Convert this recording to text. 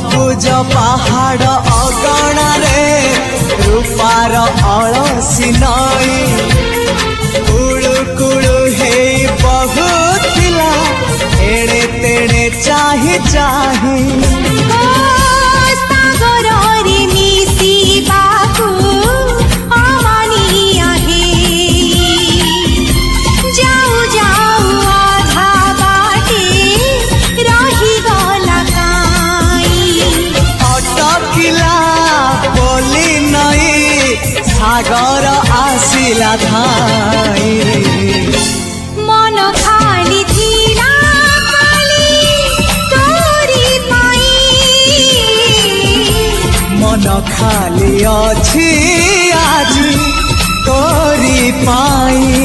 सबुज पहाड़ अगणारे रूपार अलसी नई कुळु कुळु हे बहुथिला एड़े तेड़े चाही चाही सागर आसिला धाई मन खाली थिला खाली तोरी पाई मन खाली अछि आज तोरी पाई।